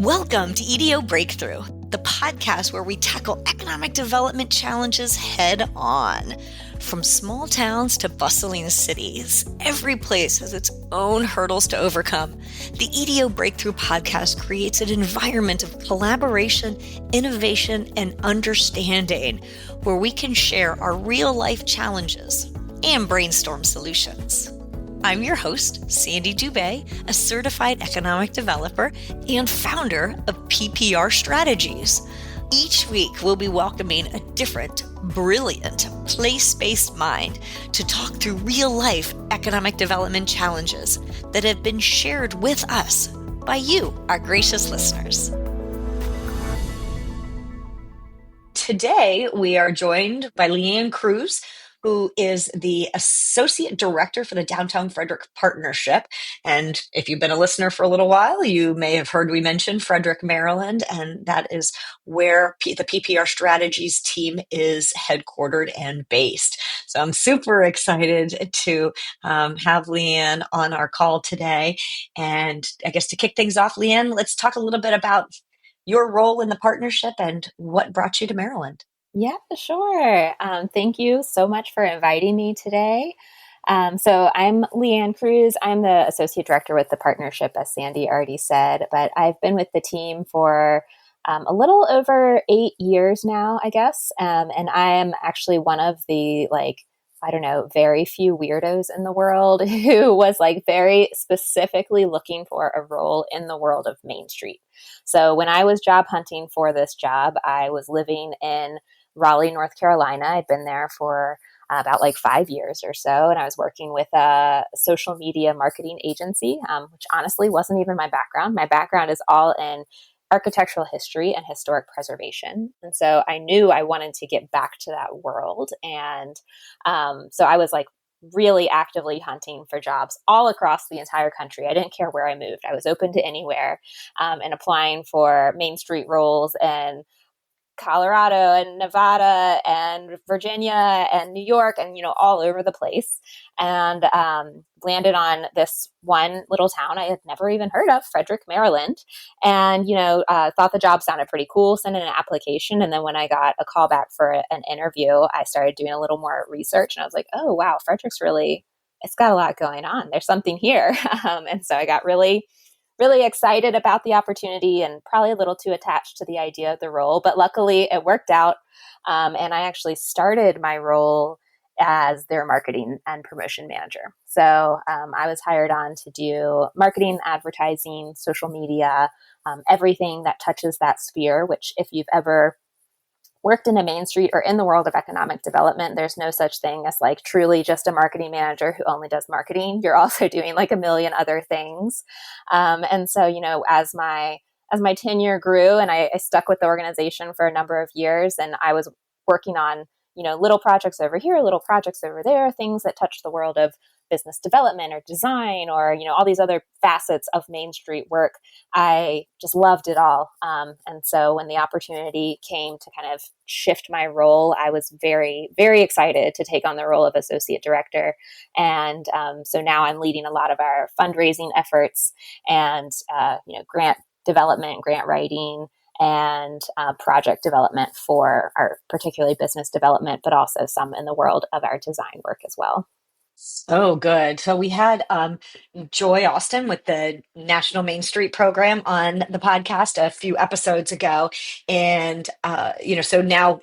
Welcome to EDO Breakthrough, the podcast where we tackle economic development challenges head on. From small towns to bustling cities, every place has its own hurdles to overcome. The EDO Breakthrough podcast creates an environment of collaboration, innovation, and understanding where we can share our real-life challenges and brainstorm solutions. I'm your host, Sandy Dubé, a certified economic developer and founder of PPR Strategies. Each week, we'll be welcoming a different, brilliant, place-based mind to talk through real-life economic development challenges that have been shared with us by you, our gracious listeners. Today, we are joined by Leeann Crews, who is the Associate Director for the Downtown Frederick Partnership. And if you've been a listener for a little while, you may have heard we mention Frederick, Maryland, and that is where the PPR Strategies team is headquartered and based. So I'm super excited to have Leeann on our call today. And I guess to kick things off, Leeann, let's talk a little bit about your role in the partnership and what brought you to Maryland. Yeah, sure. Thank you so much for inviting me today. So I'm Leeann Crews. I'm the Associate Director with the partnership, as Sandy already said, but I've been with the team for a little over 8 years now, I guess. And I am actually one of the, very few weirdos in the world who was very specifically looking for a role in the world of Main Street. So when I was job hunting for this job, I was living in Raleigh, North Carolina. I'd been there for about 5 years or so, and I was working with a social media marketing agency, which honestly wasn't even my background. My background is all in architectural history and historic preservation. And so I knew I wanted to get back to that world. And so I was really actively hunting for jobs all across the entire country. I didn't care where I moved. I was open to anywhere and applying for Main Street roles and Colorado and Nevada and Virginia and New York and, all over the place, and landed on this one little town I had never even heard of, Frederick, Maryland. And, thought the job sounded pretty cool, sent in an application. And then when I got a call back for an interview, I started doing a little more research and I was like, oh, wow, Frederick's it's got a lot going on. There's something here. And so I got really excited about the opportunity and probably a little too attached to the idea of the role, but luckily it worked out. And I actually started my role as their marketing and promotion manager. So I was hired on to do marketing, advertising, social media, everything that touches that sphere, which if you've ever worked in a Main Street or in the world of economic development, there's no such thing as truly just a marketing manager who only does marketing. You're also doing a million other things. And so, as my tenure grew and I stuck with the organization for a number of years, and I was working on, little projects over here, little projects over there, things that touch the world of business development or design or, all these other facets of Main Street work. I just loved it all. And so when the opportunity came to kind of shift my role, I was very, very excited to take on the role of associate director. And so now I'm leading a lot of our fundraising efforts and, grant development, grant writing, and project development for our particularly business development, but also some in the world of our design work as well. Oh, good. So we had Joy Austin with the National Main Street Program on the podcast a few episodes ago. And, so now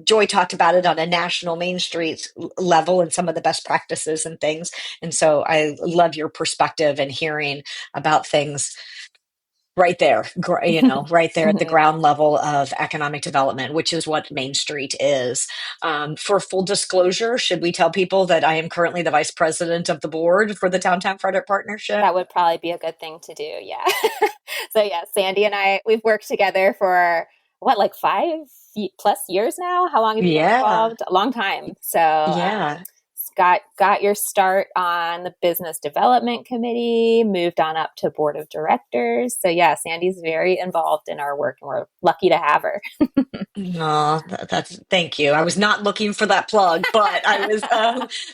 Joy talked about it on a national Main Street level and some of the best practices and things. And so I love your perspective and hearing about things right there, right there at the ground level of economic development, which is what Main Street is. For full disclosure, should we tell people that I am currently the vice president of the board for the Downtown Frederick Partnership? That would probably be a good thing to do. Yeah. So yeah, Sandy and I, we've worked together for 5+ years now? How long have you been involved? A long time. So yeah. It's got your start on the business development committee, moved on up to board of directors. So yeah, Sandy's very involved in our work, and we're lucky to have her. No, that's thank you. I was not looking for that plug, but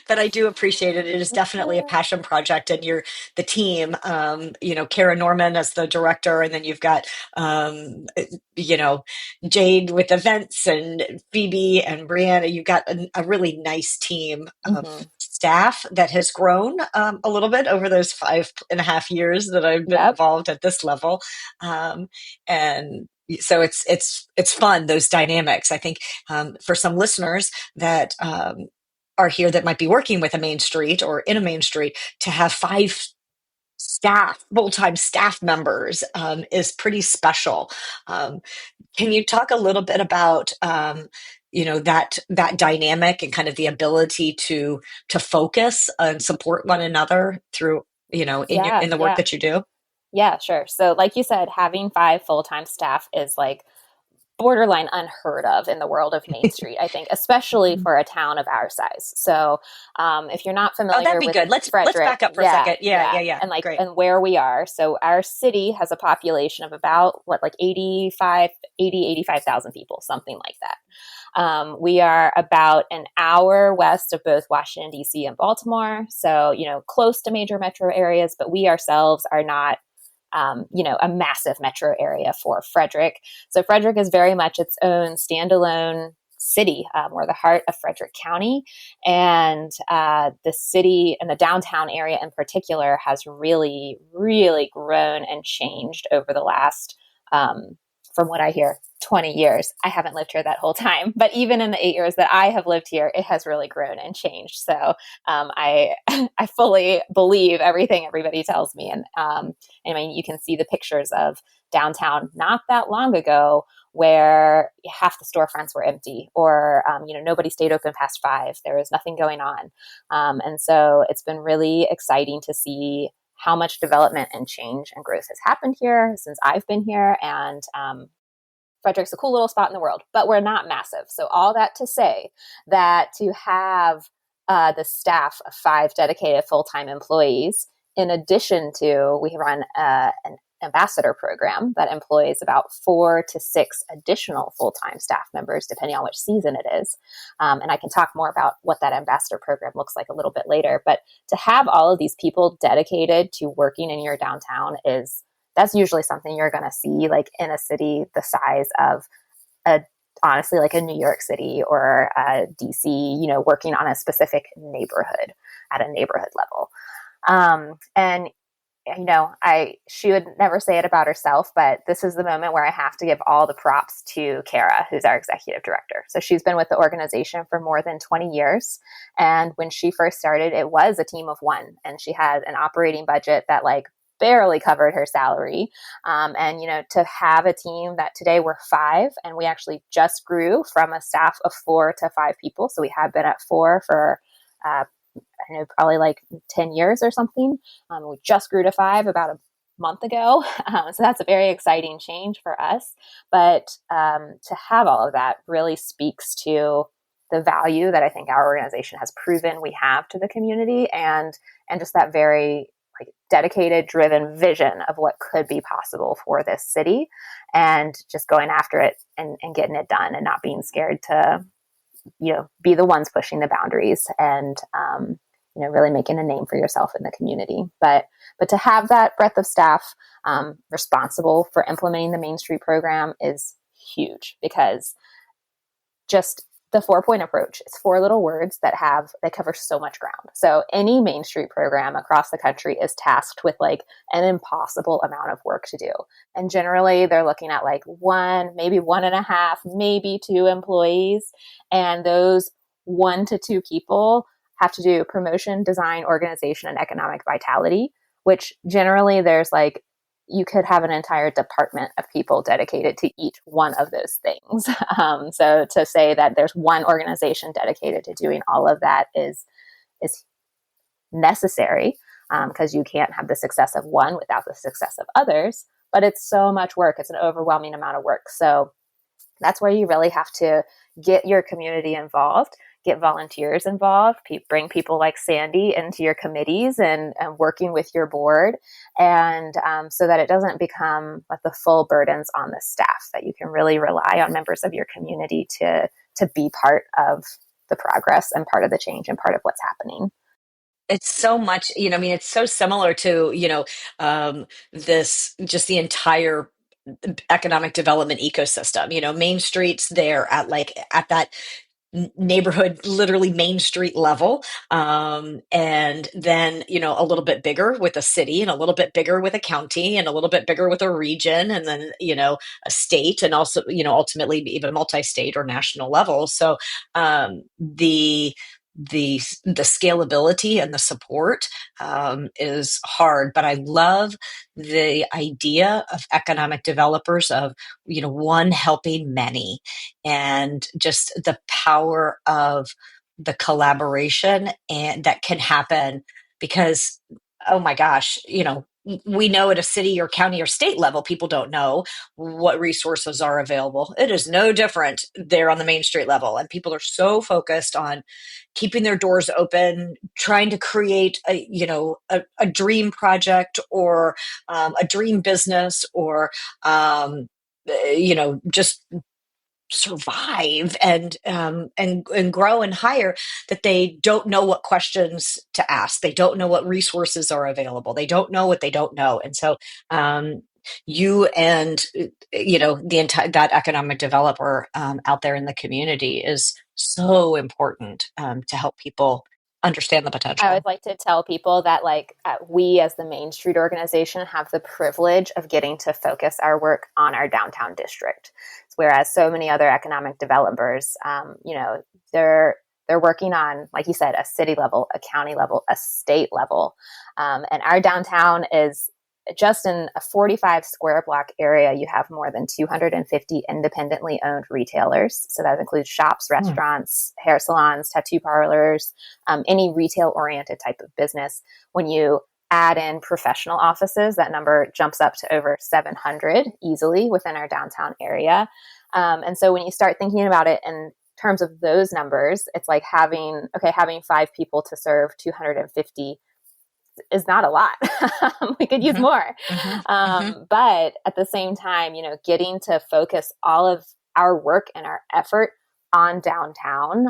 but I do appreciate it. It is definitely a passion project, and you're the team. Kara Norman as the director, and then you've got, you know, Jade with events, and Phoebe and Brianna. You've got a really nice team of Mm-hmm. staff that has grown a little bit over those 5.5 years that I've been Yep. involved at this level, and so it's fun, those dynamics. I think for some listeners that are here that might be working with a main street or in a main street, to have five full-time staff members is pretty special. um, can you talk a little bit about that dynamic and kind of the ability to focus and support one another through, Yeah, in the work yeah. that you do? Yeah, sure. So, like you said, having 5 full-time staff is like borderline unheard of in the world of Main Street, I think, especially for a town of our size. So, if you're not Oh, that'd familiar be with good. Let's Frederick, back up for a yeah, second. Yeah, yeah, yeah, yeah. and like, Great. and where we are. So, our city has a population of about like 85,000 people, something like that. We are about an hour west of both Washington, D.C. and Baltimore. So, close to major metro areas, but we ourselves are not a massive metro area for Frederick. So Frederick is very much its own standalone city. We're the heart of Frederick County, and the city and the downtown area in particular has really, really grown and changed over the last, from what I hear, 20 years. I haven't lived here that whole time, but even in the 8 years that I have lived here, it has really grown and changed. So I I fully believe everything everybody tells me, and I mean, you can see the pictures of downtown not that long ago where half the storefronts were empty, or nobody stayed open past 5. There was nothing going on, and so it's been really exciting to see how much development and change and growth has happened here since I've been here. And Frederick's a cool little spot in the world, but we're not massive. So all that to say that to have the staff of 5 dedicated full-time employees, in addition to, we run an ambassador program that employs about 4 to 6 additional full-time staff members, depending on which season it is. And I can talk more about what that ambassador program looks like a little bit later. But to have all of these people dedicated to working in your downtown that's usually something you're going to see like in a city the size of honestly, like a New York City or DC, working on a specific neighborhood at a neighborhood level. And she would never say it about herself, but this is the moment where I have to give all the props to Kara, who's our executive director. So she's been with the organization for more than 20 years. And when she first started, it was a team of 1, and she had an operating budget that like barely covered her salary. And to have a team that today we're 5, and we actually just grew from a staff of 4 to 5 people. So we have been at 4 for, I know, probably like 10 years or something. We just grew to 5 about a month ago. So that's a very exciting change for us. But to have all of that really speaks to the value that I think our organization has proven we have to the community, and just that very like dedicated, driven vision of what could be possible for this city, and just going after it and getting it done, and not being scared to, be the ones pushing the boundaries, and, really making a name for yourself in the community. But to have that breadth of staff responsible for implementing the Main Street program is huge, because just the 4-point approach. It's 4 little words that cover so much ground. So any Main Street program across the country is tasked with like an impossible amount of work to do. And generally they're looking at like 1, maybe 1.5, maybe 2 employees. And those 1 to 2 people have to do promotion, design, organization, and economic vitality, which generally there's like, you could have an entire department of people dedicated to each one of those things. So to say that there's one organization dedicated to doing all of that is necessary, because you can't have the success of one without the success of others. But it's so much work. It's an overwhelming amount of work. So that's where you really have to get your community involved, get volunteers involved, bring people like Sandy into your committees and working with your board, and so that it doesn't become like the full burdens on the staff, that you can really rely on members of your community to be part of the progress and part of the change and part of what's happening. It's so much, I mean, it's so similar to, this, just the entire economic development ecosystem. Main Street's there at that neighborhood, literally Main Street level. And then, a little bit bigger with a city, and a little bit bigger with a county, and a little bit bigger with a region, and then, a state, and also, ultimately even multi-state or national level. So, the scalability and the support is hard, but I love the idea of economic developers of, one helping many, and just the power of the collaboration and that can happen. Because, oh my gosh, we know at a city or county or state level, people don't know what resources are available. It is no different there on the Main Street level. And people are so focused on keeping their doors open, trying to create a dream project, or a dream business, or, just survive and grow and hire, that they don't know what questions to ask. They don't know what resources are available. They don't know what they don't know. And so, you and, the entire, that economic developer out there in the community is so important to help people understand the I always potential. like to tell people that, like, we as the Main Street organization have the privilege of getting to focus our work on our downtown district, whereas so many other economic developers, they're working on, like you said, a city level, a county level, a state level, and our downtown is just in a 45 square block area. You have more than 250 independently owned retailers. So that includes shops, restaurants, hair salons, tattoo parlors, any retail oriented type of business. When you add in professional offices, that number jumps up to over 700 easily within our downtown area. And so when you start thinking about it in terms of those numbers, it's like having 5 people to serve 250 is not a lot. We could use more. But at the same time, getting to focus all of our work and our effort on downtown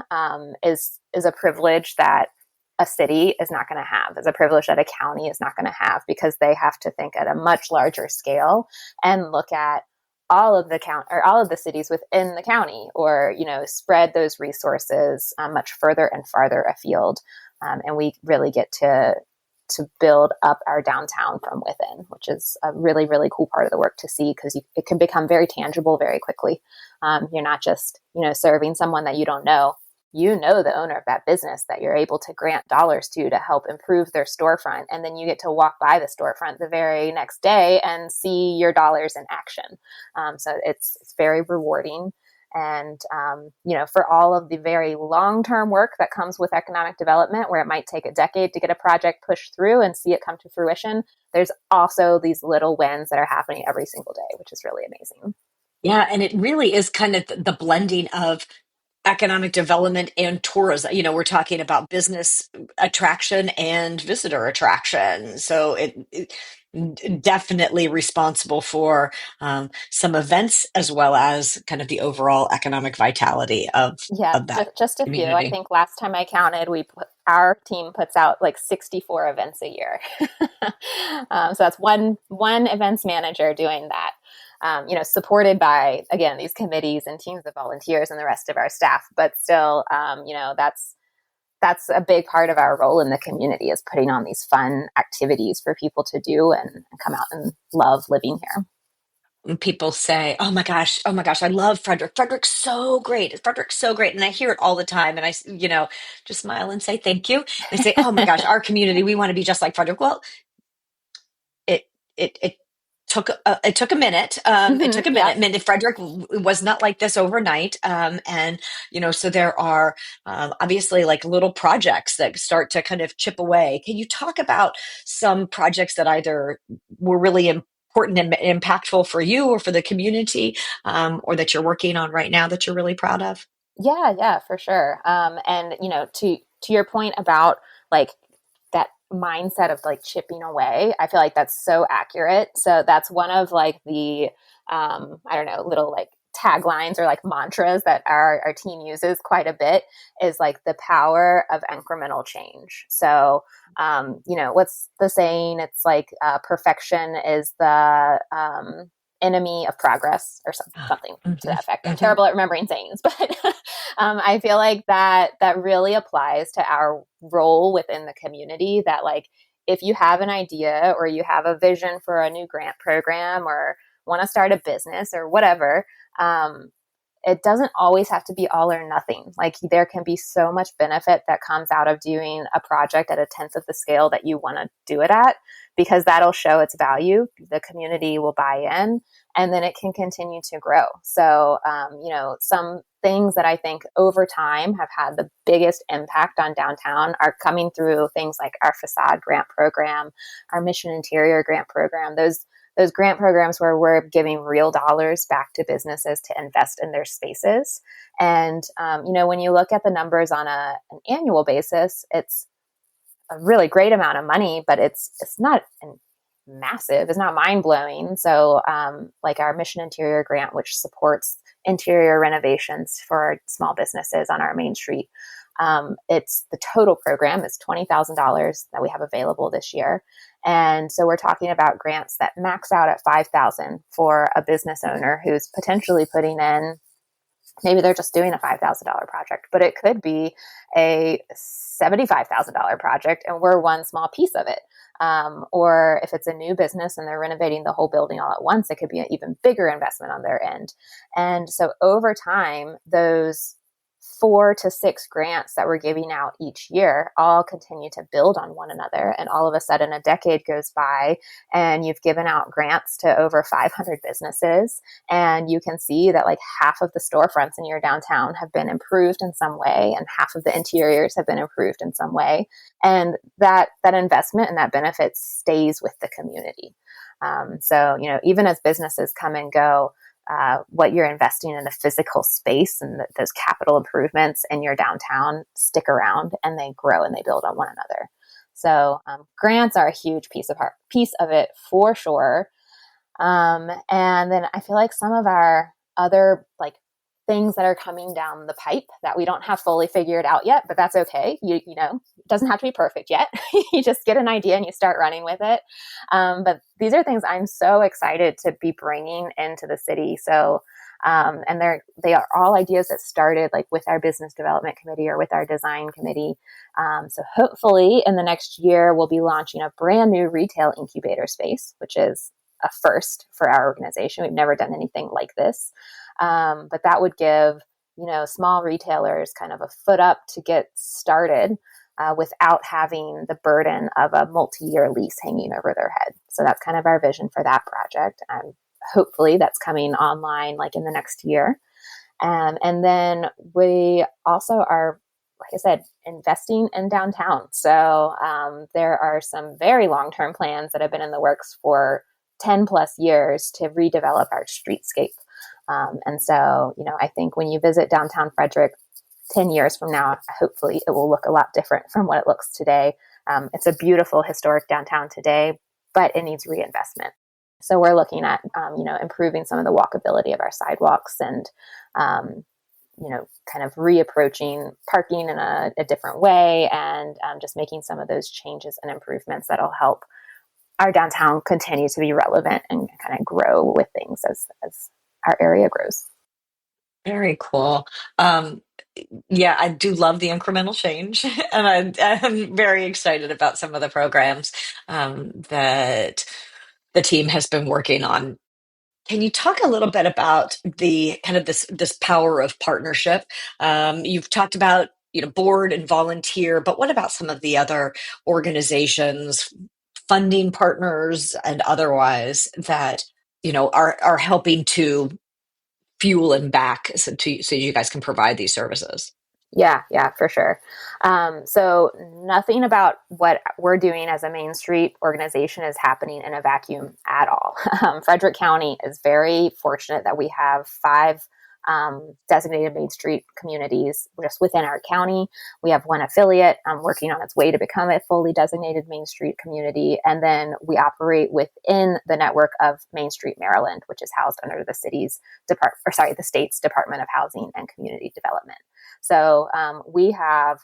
is a privilege that a city is not going to have, is a privilege that a county is not going to have, because they have to think at a much larger scale and look at all of the cities within the county, or spread those resources much further and farther afield. And we really get to build up our downtown from within, which is a really, really cool part of the work to see, because it can become very tangible very quickly. You're not just, serving someone that you don't know. The owner of that business that you're able to grant dollars to help improve their storefront. And then you get to walk by the storefront the very next day and see your dollars in action. So it's very rewarding. And, for all of the very long-term work that comes with economic development, where it might take a decade to get a project pushed through and see it come to fruition, there's also these little wins that are happening every single day, which is really amazing. Yeah, and it really is kind of the blending of economic development and tourism. We're talking about business attraction and visitor attraction. So it definitely responsible for some events, as well as kind of the overall economic vitality Yeah, of that just a few. I community. think last time I counted, our team puts out like 64 events a year. So that's one events manager doing that. Supported by, again, these committees and teams of volunteers and the rest of our staff. But still, that's a big part of our role in the community, is putting on these fun activities for people to do and come out and love living here. And people say, oh my gosh, I love Frederick. Frederick's so great. Frederick's so great. And I hear it all the time. And I, just smile and say thank you. They say, oh my gosh, our community, we want to be just like Frederick. Well, it it it took a minute. It took a minute. Yeah. I mean, Frederick was not like this overnight. And so there are obviously like little projects that start to kind of chip away. Can you talk about some projects that either were really important and impactful for you or for the community, or that you're working on right now that you're really proud of? Yeah, for sure. And to your point about like that mindset of like chipping away, I feel like that's so accurate. So that's one of like the I don't know, little like taglines or like mantras that our team uses quite a bit is like the power of incremental change. So what's the saying? It's like perfection is the enemy of progress or something to that effect. I'm Mhm. terrible at remembering sayings, but I feel like that really applies to our role within the community. That like if you have an idea or you have a vision for a new grant program or want to start a business or whatever, um, it doesn't always have to be all or nothing. Like there can be so much benefit that comes out of doing a project at a tenth of the scale that you want to do it at, because that'll show its value. The community will buy in, and then it can continue to grow. So, some things that I think over time have had the biggest impact on downtown are coming through things like our facade grant program, our mission interior grant program. Those grant programs where we're giving real dollars back to businesses to invest in their spaces. And, when you look at the numbers on an annual basis, it's a really great amount of money, but it's not massive. It's not mind blowing. So, like our Mission Interior grant, which supports interior renovations for small businesses on our main street, it's the total program is $20,000 that we have available this year. And so we're talking about grants that max out at 5,000 for a business owner who's potentially putting in, maybe they're just doing a $5,000 project, but it could be a $75,000 project and we're one small piece of it. Or if it's a new business and they're renovating the whole building all at once, it could be an even bigger investment on their end. And so over time, those 4 to 6 grants that we're giving out each year all continue to build on one another. And all of a sudden, a decade goes by and you've given out grants to over 500 businesses. And you can see that like half of the storefronts in your downtown have been improved in some way, and half of the interiors have been improved in some way. And that investment and that benefit stays with the community. So, even as businesses come and go, what you're investing in the physical space and those capital improvements in your downtown stick around and they grow and they build on one another. So grants are a huge piece of it for sure. And then I feel like some of our other like things that are coming down the pipe that we don't have fully figured out yet, but that's okay. It doesn't have to be perfect yet. You just get an idea and you start running with it. But these are things I'm so excited to be bringing into the city. So, and they are all ideas that started like with our business development committee or with our design committee. So hopefully in the next year, we'll be launching a brand new retail incubator space, which is a first for our organization. We've never done anything like this. But that would give, small retailers kind of a foot up to get started without having the burden of a multi-year lease hanging over their head. So that's kind of our vision for that project. And hopefully that's coming online like in the next year. And then we also are, like I said, investing in downtown. So there are some very long-term plans that have been in the works for 10 plus years to redevelop our streetscape. And so, I think when you visit downtown Frederick 10 years from now, hopefully it will look a lot different from what it looks today. It's a beautiful historic downtown today, but it needs reinvestment. So we're looking at, improving some of the walkability of our sidewalks and, kind of reapproaching parking in a different way and just making some of those changes and improvements that'll help our downtown continue to be relevant and kind of grow with things as our area grows. Very cool. Yeah, I do love the incremental change, and I'm very excited about some of the programs that the team has been working on. Can you talk a little bit about the kind of this power of partnership? You've talked about board and volunteer, but what about some of the other organizations, funding partners, and otherwise that are helping to fuel and back so you guys can provide these services? Yeah, for sure. So nothing about what we're doing as a Main Street organization is happening in a vacuum at all. Frederick County is very fortunate that we have 5 designated Main Street communities just within our county. We have one affiliate working on its way to become a fully designated Main Street community. And then we operate within the network of Main Street, Maryland, which is housed under the the state's Department of Housing and Community Development. So we have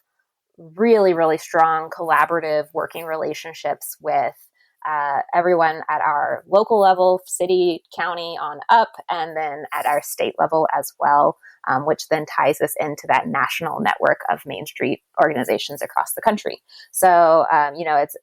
really, really strong collaborative working relationships with everyone at our local level, city, county on up, and then at our state level as well, which then ties us into that national network of Main Street organizations across the country. So,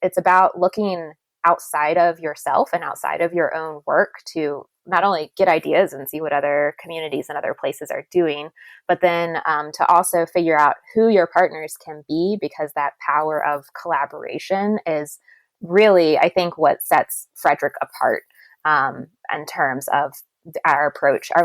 it's about looking outside of yourself and outside of your own work to not only get ideas and see what other communities and other places are doing, but then to also figure out who your partners can be, because that power of collaboration is really, I think, what sets Frederick apart in terms of our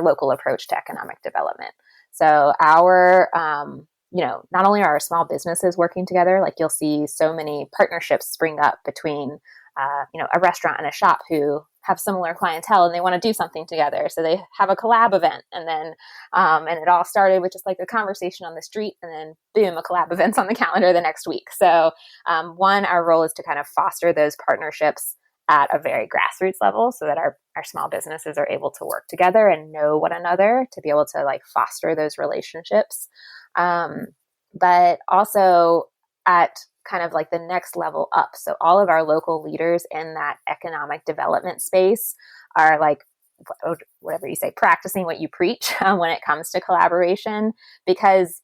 local approach to economic development. So not only are our small businesses working together, like you'll see so many partnerships spring up between, a restaurant and a shop who have similar clientele and they want to do something together. So they have a collab event, and then, and it all started with just like a conversation on the street, and then boom, a collab event's on the calendar the next week. So our role is to kind of foster those partnerships at a very grassroots level so that our small businesses are able to work together and know one another to be able to like foster those relationships. But also at kind of like the next level up. So all of our local leaders in that economic development space are like, whatever you say, practicing what you preach when it comes to collaboration, because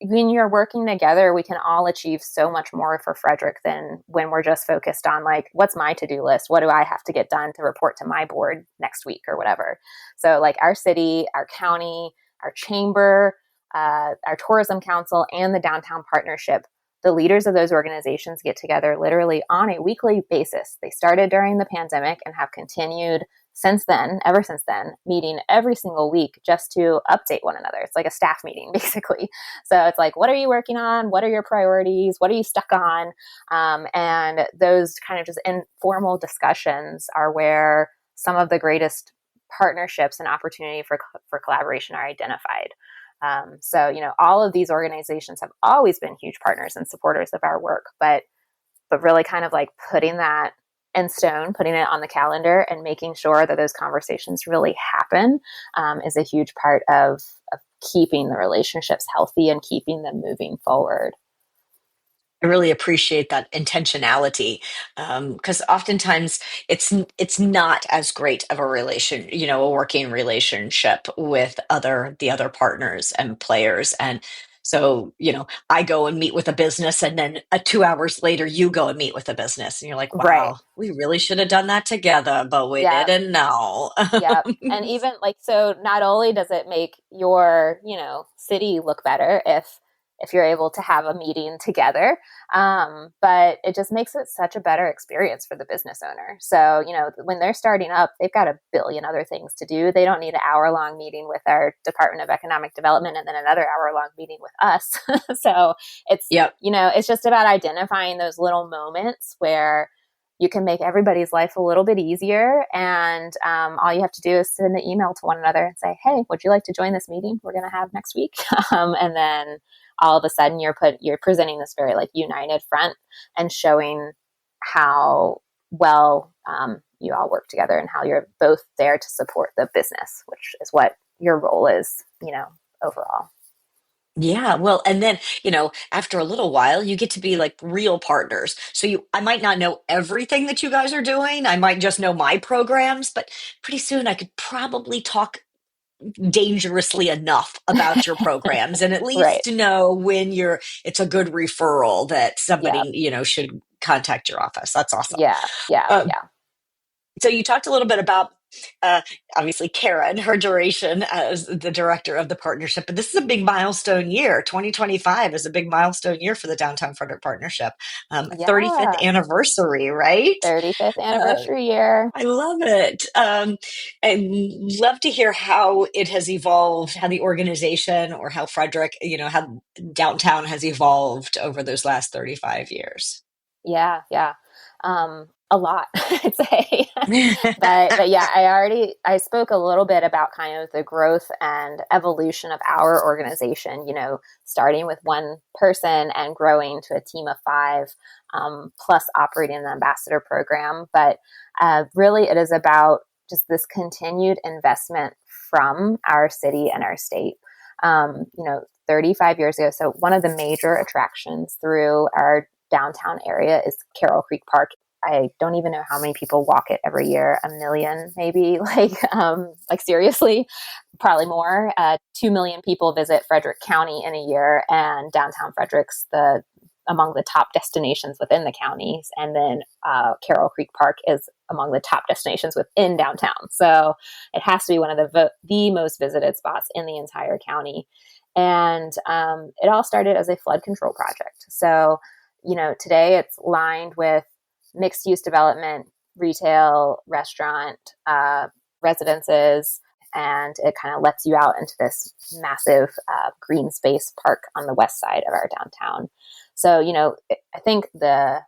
when you're working together, we can all achieve so much more for Frederick than when we're just focused on like, what's my to-do list? What do I have to get done to report to my board next week or whatever? So like our city, our county, our chamber, our tourism council, and the Downtown Partnership, the leaders of those organizations get together literally on a weekly basis. They started during the pandemic and have continued ever since then, meeting every single week just to update one another. It's like a staff meeting, basically. So it's like, what are you working on? What are your priorities? What are you stuck on? And those kind of just informal discussions are where some of the greatest partnerships and opportunity for collaboration are identified. All of these organizations have always been huge partners and supporters of our work, but really kind of like putting that in stone, putting it on the calendar and making sure that those conversations really happen is a huge part of keeping the relationships healthy and keeping them moving forward. I really appreciate that intentionality, because oftentimes it's not as great of a a working relationship with the other partners and players. And so, I go and meet with a business, and then 2 hours later, you go and meet with a business, and you're like, Right. "Wow, we really should have done that together, but we Yeah. didn't know." Yep. And even like, so not only does it make your, city look better if you're able to have a meeting together, but it just makes it such a better experience for the business owner. So, when they're starting up, they've got a billion other things to do. They don't need an hour-long meeting with our Department of Economic Development and then another hour-long meeting with us. So it's, Yep. it's just about identifying those little moments where you can make everybody's life a little bit easier. And all you have to do is send an email to one another and say, hey, would you like to join this meeting we're going to have next week? And then all of a sudden you're presenting this very like united front and showing how well you all work together and how you're both there to support the business, which is what your role is, overall. Yeah, well, and then, after a little while, you get to be like real partners. So I might not know everything that you guys are doing. I might just know my programs, but pretty soon I could probably talk dangerously enough about your programs and at Right. least know when it's a good referral that Yeah. somebody, should contact your office. That's awesome. Yeah. Yeah. Um, Yeah. so you talked a little bit about uh, obviously Karen, her duration as the director of the partnership, but this is a big milestone year. 2025 is a big milestone year for the Downtown Frederick Partnership. 35th Yeah. anniversary, right? 35th Uh, anniversary year. I love it. And love to hear how it has evolved, how the organization or how Frederick, how downtown has evolved over those last 35 years. Yeah. Yeah. A lot, I'd say. But yeah, I spoke a little bit about kind of the growth and evolution of our organization, starting with one person and growing to a team of five, plus operating an ambassador program. But really, it is about just this continued investment from our city and our state. 35 years ago, so one of the major attractions through our downtown area is Carroll Creek Park. I don't even know how many people walk it every year. A million, maybe. Like seriously, probably more. 2 million people visit Frederick County in a year, and downtown Frederick's among the top destinations within the counties. And then Carroll Creek Park is among the top destinations within downtown. So it has to be one of the most visited spots in the entire county. And it all started as a flood control project. So, today it's lined with mixed use development, retail, restaurant, residences, and it kind of lets you out into this massive green space park on the west side of our downtown. So, I think the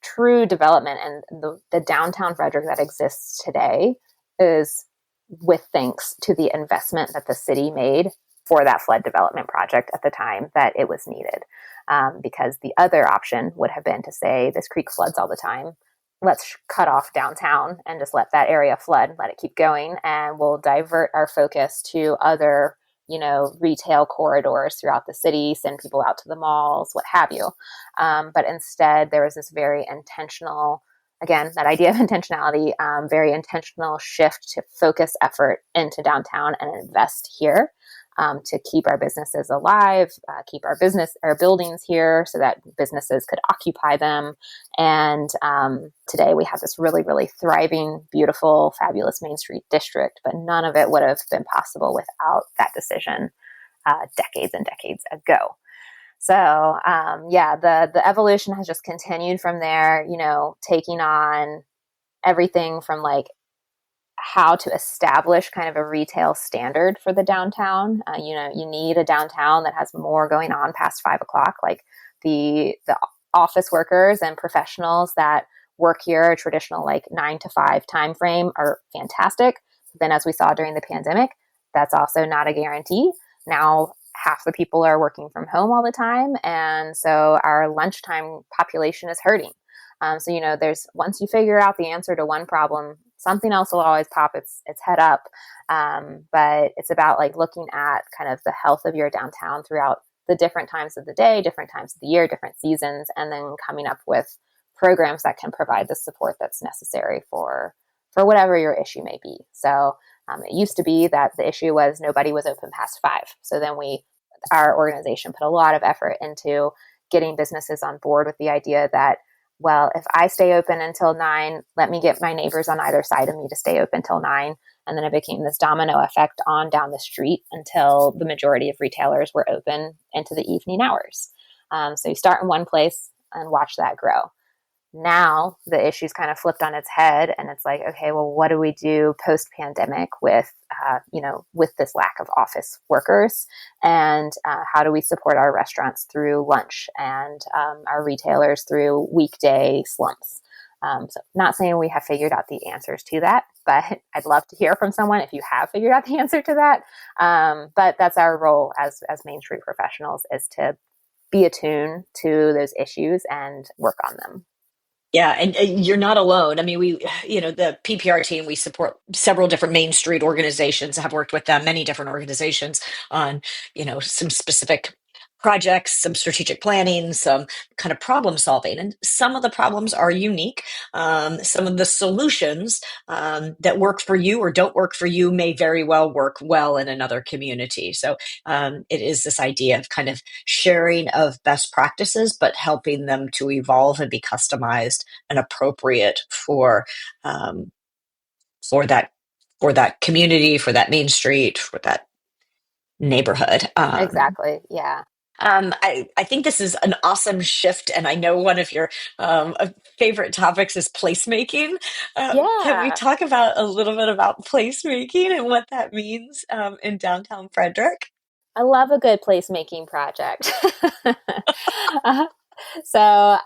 true development and the downtown Frederick that exists today is with thanks to the investment that the city made for that flood development project at the time that it was needed. Because the other option would have been to say, this creek floods all the time. Let's cut off downtown and just let that area flood, let it keep going, and we'll divert our focus to other, retail corridors throughout the city, send people out to the malls, what have you. But instead, there was this very intentional, again, that idea of intentionality, very intentional shift to focus effort into downtown and invest here. To keep our businesses alive, keep our buildings here so that businesses could occupy them. And today we have this really, really thriving, beautiful, fabulous Main Street district, but none of it would have been possible without that decision decades and decades ago. So the evolution has just continued from there, taking on everything from like how to establish kind of a retail standard for the downtown. You need a downtown that has more going on past 5 o'clock. Like the office workers and professionals that work here, a traditional like 9 to 5 time frame, are fantastic. But then, as we saw during the pandemic, that's also not a guarantee. Now, half the people are working from home all the time, and so our lunchtime population is hurting. So there's once you figure out the answer to one problem, something else will always pop its head up. But it's about like looking at kind of the health of your downtown throughout the different times of the day, different times of the year, different seasons, and then coming up with programs that can provide the support that's necessary for whatever your issue may be. So it used to be that the issue was nobody was open past 5. So then our organization put a lot of effort into getting businesses on board with the idea that, well, if I stay open until 9, let me get my neighbors on either side of me to stay open till 9. And then it became this domino effect on down the street until the majority of retailers were open into the evening hours. So you start in one place and watch that grow. Now the issue's kind of flipped on its head, and it's like, okay, well, what do we do post-pandemic with this lack of office workers, and how do we support our restaurants through lunch and our retailers through weekday slumps? So not saying we have figured out the answers to that, but I'd love to hear from someone if you have figured out the answer to that. But that's our role as Main Street professionals, is to be attuned to those issues and work on them. Yeah, and you're not alone. I mean, the PPR team, we support several different Main Street organizations, have worked with them, many different organizations on, some specific projects, some strategic planning, some kind of problem solving. And some of the problems are unique. Some of the solutions that work for you or don't work for you may very well work well in another community. So it is this idea of kind of sharing of best practices, but helping them to evolve and be customized and appropriate um, for that community, for that main street, for that neighborhood. Exactly. Yeah. I think this is an awesome shift, and I know one of your favorite topics is placemaking. Can we Yeah. talk about a little bit about placemaking and what that means in downtown Frederick? I love a good placemaking project. So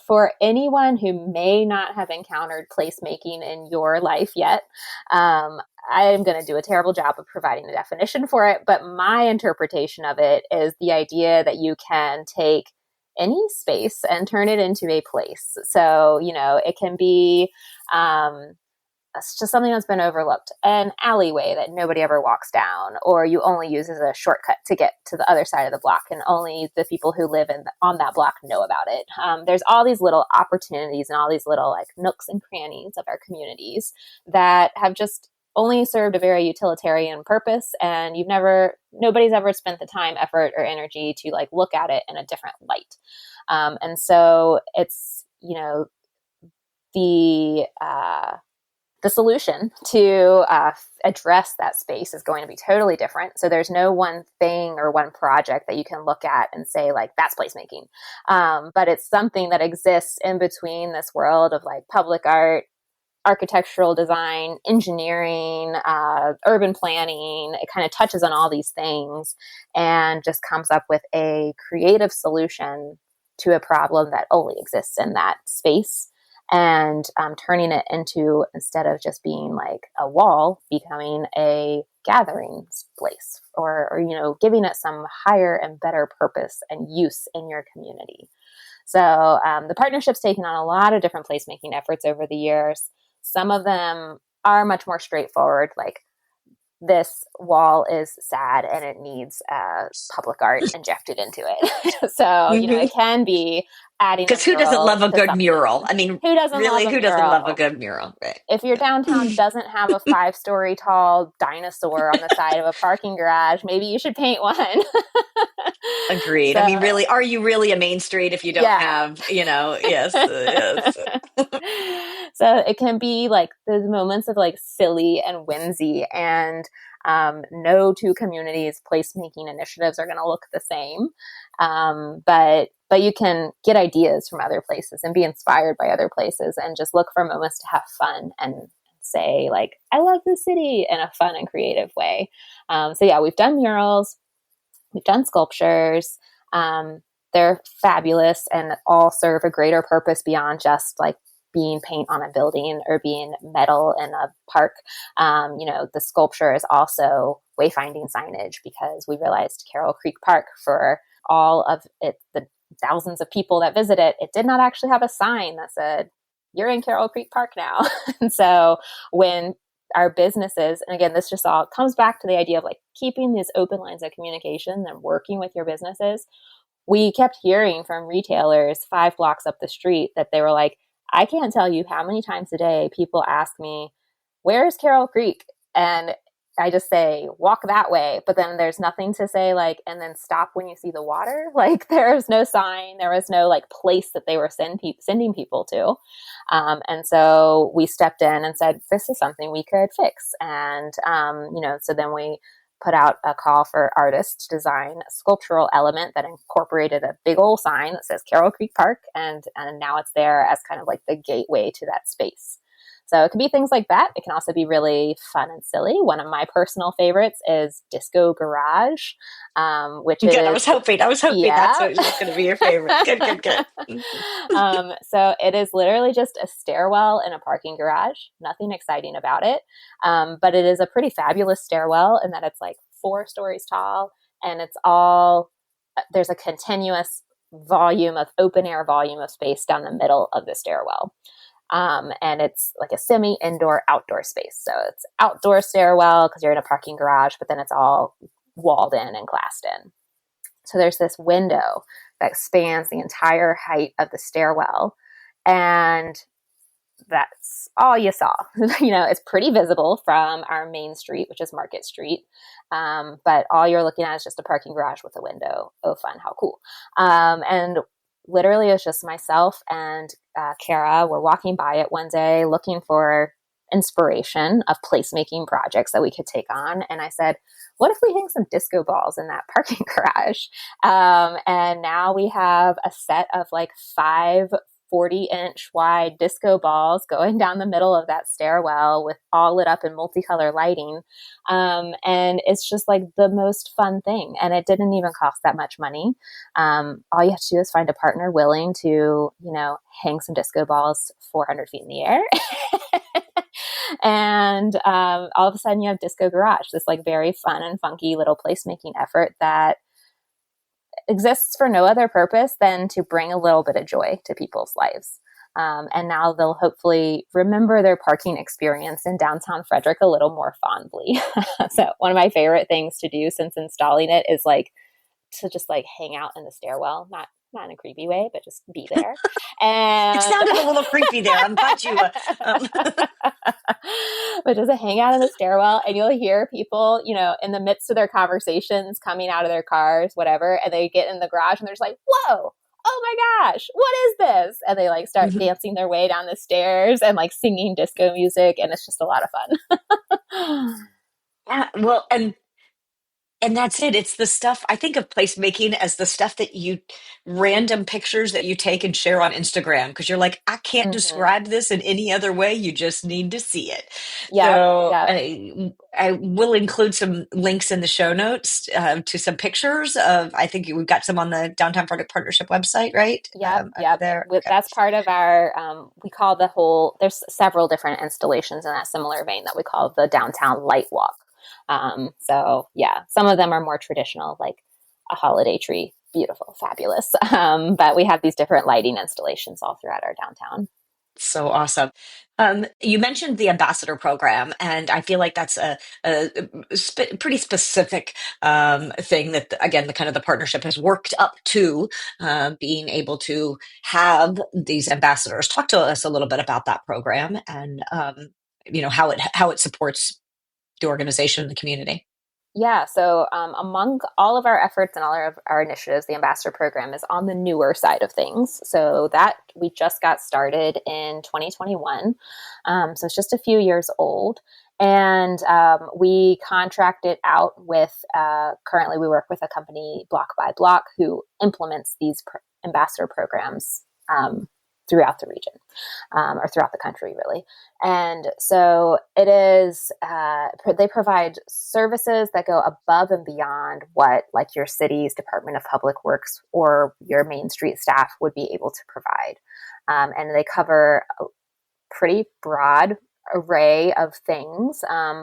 for anyone who may not have encountered placemaking in your life yet, I am going to do a terrible job of providing a definition for it, but my interpretation of it is the idea that you can take any space and turn it into a place. So, it can be it's just something that's been overlooked, an alleyway that nobody ever walks down, or you only use as a shortcut to get to the other side of the block, and only the people who live on that block know about it. There's all these little opportunities and all these little like nooks and crannies of our communities that have just only served a very utilitarian purpose, and nobody's ever spent the time, effort, or energy to like look at it in a different light. And so it's, the solution to address that space is going to be totally different. So there's no one thing or one project that you can look at and say like, that's placemaking. But it's something that exists in between this world of like public art, architectural design, engineering, urban planning. It kind of touches on all these things and just comes up with a creative solution to a problem that only exists in that space. And turning it into, instead of just being like a wall, becoming a gathering place, or giving it some higher and better purpose and use in your community. So the partnership's taken on a lot of different placemaking efforts over the years. Some of them are much more straightforward, like this wall is sad and it needs public art injected into it. So, it can be adding because who doesn't love a good mural? I mean, who doesn't love a good mural? Right. If your downtown doesn't have a 5-story tall dinosaur on the side of a parking garage, maybe you should paint one. Agreed. So, I mean, really, are you really a main street if you don't have, yes. So it can be like those moments of like silly and whimsy, and no two communities' placemaking initiatives are going to look the same. But you can get ideas from other places and be inspired by other places, and just look for moments to have fun and say like, I love the city in a fun and creative way. So yeah, we've done murals, we've done sculptures. They're fabulous and all serve a greater purpose beyond just like being paint on a building or being metal in a park. The sculpture is also wayfinding signage, because we realized Carroll Creek Park, for all of it, the thousands of people that visit it, it did not actually have a sign that said, you're in Carroll Creek Park now. And so when our businesses, and again, this just all comes back to the idea of like keeping these open lines of communication and working with your businesses. We kept hearing from retailers 5 blocks up the street that they were like, I can't tell you how many times a day people ask me, where's Carroll Creek? And I just say, walk that way. But then there's nothing to say like, and then stop when you see the water. Like there's no sign. There was no like place that they were sending people to. And so we stepped in and said, this is something we could fix. And, so then we put out a call for artists to design a sculptural element that incorporated a big old sign that says Carroll Creek Park. And now it's there as kind of like the gateway to that space. So it can be things like that. It can also be really fun and silly. One of my personal favorites is Disco Garage, which is... I was hoping that's what was going to be your favorite. Good. So it is literally just a stairwell in a parking garage. Nothing exciting about it. But it is a pretty fabulous stairwell in that it's like 4 stories tall, and there's a continuous open air volume of space down the middle of the stairwell. And it's like a semi-indoor outdoor space. So it's outdoor stairwell because you're in a parking garage, but then it's all walled in and glassed in. So there's this window that spans the entire height of the stairwell. And that's all you saw. It's pretty visible from our main street, which is Market Street. But all you're looking at is just a parking garage with a window. Oh, fun. How cool. And literally, it's just myself and Kara. We're walking by it one day looking for inspiration of placemaking projects that we could take on. And I said, what if we hang some disco balls in that parking garage? And now we have a set of like 5 40-inch wide disco balls going down the middle of that stairwell with all lit up in multicolor lighting. And it's just like the most fun thing. And it didn't even cost that much money. All you have to do is find a partner willing to, hang some disco balls 400 feet in the air. And all of a sudden you have Disco Garage, this like very fun and funky little placemaking effort that exists for no other purpose than to bring a little bit of joy to people's lives. And now they'll hopefully remember their parking experience in downtown Frederick a little more fondly. So one of my favorite things to do since installing it is like to just like hang out in the stairwell, not in a creepy way, but just be there. And it sounded a little creepy there. I'm glad you. But just hang out in the stairwell, and you'll hear people, in the midst of their conversations, coming out of their cars, whatever, and they get in the garage and they're just like, "Whoa! Oh my gosh, what is this?" And they like start dancing their way down the stairs and like singing disco music, and it's just a lot of fun. Yeah, well, and that's it. It's the stuff I think of placemaking as the stuff that random pictures that you take and share on Instagram because you're like, I can't describe this in any other way. You just need to see it. Yeah, So yeah. I will include some links in the show notes to some pictures of, I think we've got some on the Downtown Frederick Partnership website, right? Yep. There. Okay. That's part of our, we call there's several different installations in that similar vein that we call the Downtown Light Walk. So yeah, some of them are more traditional, like a holiday tree, beautiful, fabulous. But we have these different lighting installations all throughout our downtown. So awesome. You mentioned the ambassador program, and I feel like that's a pretty specific thing that, again, the kind of the partnership has worked up to being able to have these ambassadors. Talk to us a little bit about that program and how it supports the organization and the community. Yeah, so among all of our efforts and all of our initiatives, the ambassador program is on the newer side of things. So that we just got started in 2021. So it's just a few years old. And we contracted out with, currently we work with a company, Block by Block, who implements these ambassador programs throughout the region, or throughout the country, really. And so it is, they provide services that go above and beyond what like your city's Department of Public Works or your Main Street staff would be able to provide. And they cover a pretty broad array of things,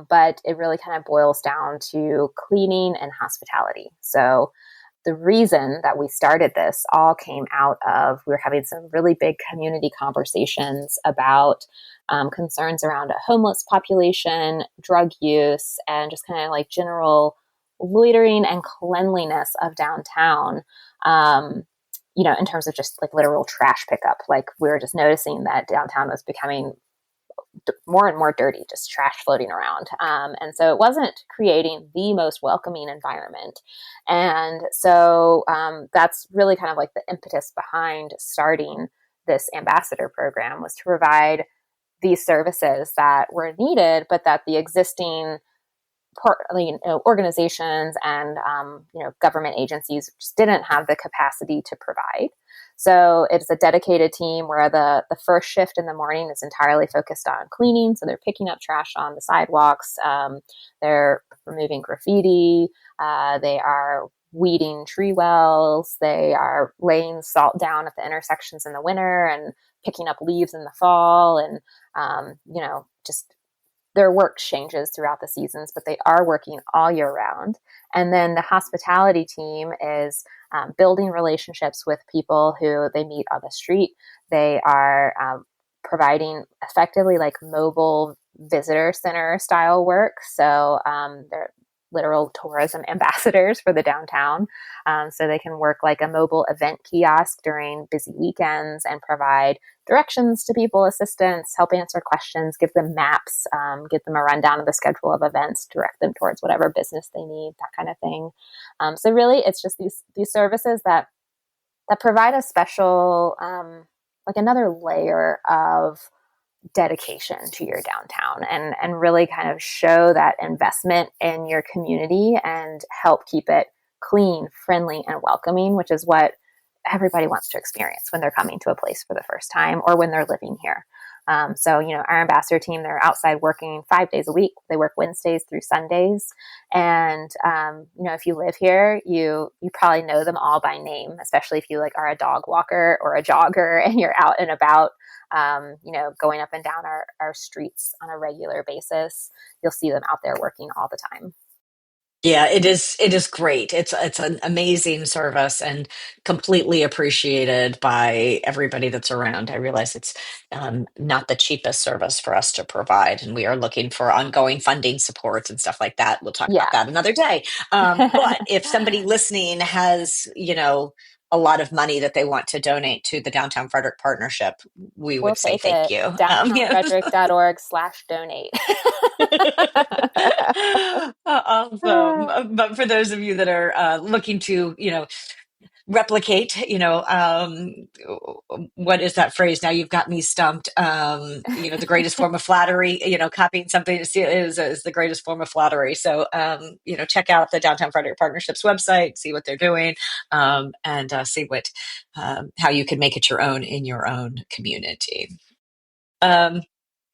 but it really kind of boils down to cleaning and hospitality. So the reason that we started this all came out of, we were having some really big community conversations about concerns around a homeless population, drug use, and just kind of like general loitering and cleanliness of downtown, in terms of just like literal trash pickup. Like we were just noticing that downtown was becoming more and more dirty, just trash floating around. And so it wasn't creating the most welcoming environment. And so that's really kind of like the impetus behind starting this ambassador program, was to provide these services that were needed, but that the existing organizations and government agencies just didn't have the capacity to provide. So it's a dedicated team where the first shift in the morning is entirely focused on cleaning. So they're picking up trash on the sidewalks. They're removing graffiti. They are weeding tree wells. They are laying salt down at the intersections in the winter and picking up leaves in the fall. And, just their work changes throughout the seasons, but they are working all year round. And then the hospitality team is building relationships with people who they meet on the street. They are providing effectively like mobile visitor center style work. So they're literal tourism ambassadors for the downtown. So they can work like a mobile event kiosk during busy weekends and provide directions to people, assistance, help answer questions, give them maps, give them a rundown of the schedule of events, direct them towards whatever business they need, that kind of thing. So really, it's just these services that provide a special, like another layer of dedication to your downtown and really kind of show that investment in your community and help keep it clean, friendly, and welcoming, which is what everybody wants to experience when they're coming to a place for the first time or when they're living here. So, our ambassador team, they're outside working 5 days a week. They work Wednesdays through Sundays. And, if you live here, you probably know them all by name, especially if you are a dog walker or a jogger and you're out and about, going up and down our streets on a regular basis. You'll see them out there working all the time. Yeah, it is. It is great. It's an amazing service and completely appreciated by everybody that's around. I realize it's not the cheapest service for us to provide, and we are looking for ongoing funding supports and stuff like that. We'll talk about that another day. But if somebody listening has, a lot of money that they want to donate to the Downtown Frederick Partnership, we'll would say thank you. downtownfrederick.org/donate. Awesome. But for those of you that are looking to, replicate, what is that phrase? Now you've got me stumped. The greatest form of flattery, copying something is the greatest form of flattery. So, check out the Downtown Frederick Partnership's website, see what they're doing, and see how you can make it your own in your own community.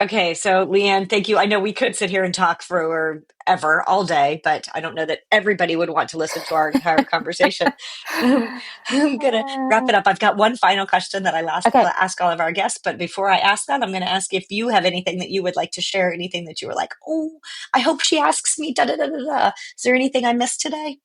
Okay, so Leeann, thank you. I know we could sit here and talk forever, all day, but I don't know that everybody would want to listen to our entire conversation. I'm going to wrap it up. I've got one final question that I ask all of our guests, but before I ask that, I'm going to ask if you have anything that you would like to share, anything that you were like, oh, I hope she asks me, da da da da da. Is there anything I missed today?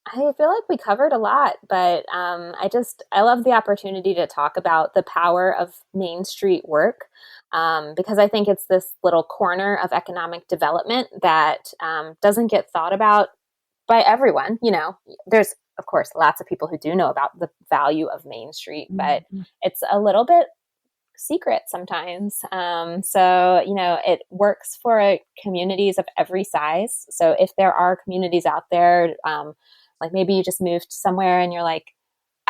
I feel like we covered a lot, but I love the opportunity to talk about the power of Main Street work. Because I think it's this little corner of economic development that doesn't get thought about by everyone. There's, of course, lots of people who do know about the value of Main Street, but it's a little bit secret sometimes. It works for communities of every size. So if there are communities out there, like maybe you just moved somewhere and you're like,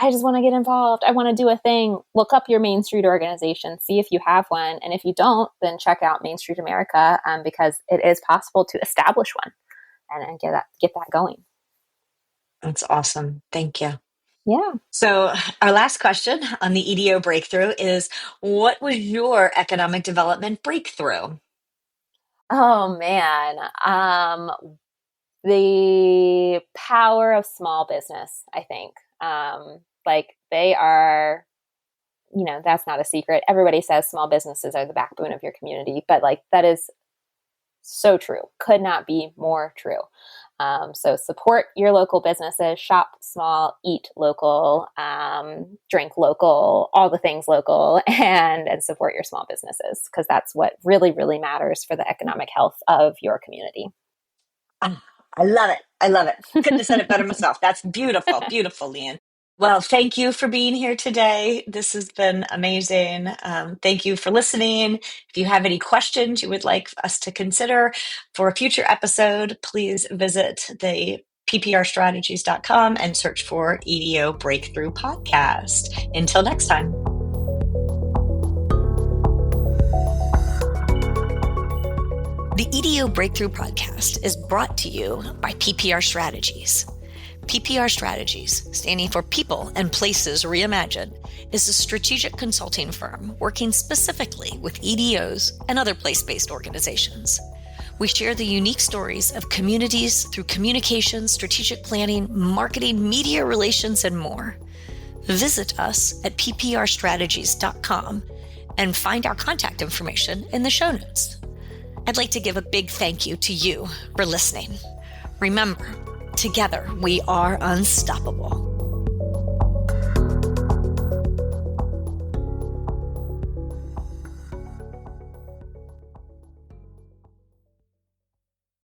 I just want to get involved. I want to do a thing. Look up your Main Street organization, see if you have one. And if you don't, then check out Main Street America because it is possible to establish one and get that going. That's awesome. Thank you. Yeah. So our last question on the EDO Breakthrough is, what was your economic development breakthrough? Oh, man. The power of small business, I think. They are, that's not a secret. Everybody says small businesses are the backbone of your community, but that is so true. Could not be more true. So support your local businesses, shop small, eat local, drink local, all the things local, and support your small businesses because that's what really, really matters for the economic health of your community. I love it. I love it. Couldn't have said it better myself. That's beautiful. Beautiful, Leeann. Well, thank you for being here today. This has been amazing. Thank you for listening. If you have any questions you would like us to consider for a future episode, please visit the pprstrategies.com and search for EDO Breakthrough Podcast. Until next time. The EDO Breakthrough Podcast is brought to you by PPR Strategies. PPR Strategies, standing for People and Places Reimagined, is a strategic consulting firm working specifically with EDOs and other place-based organizations. We share the unique stories of communities through communication, strategic planning, marketing, media relations, and more. Visit us at pprstrategies.com and find our contact information in the show notes. I'd like to give a big thank you to you for listening. Remember, together we are unstoppable.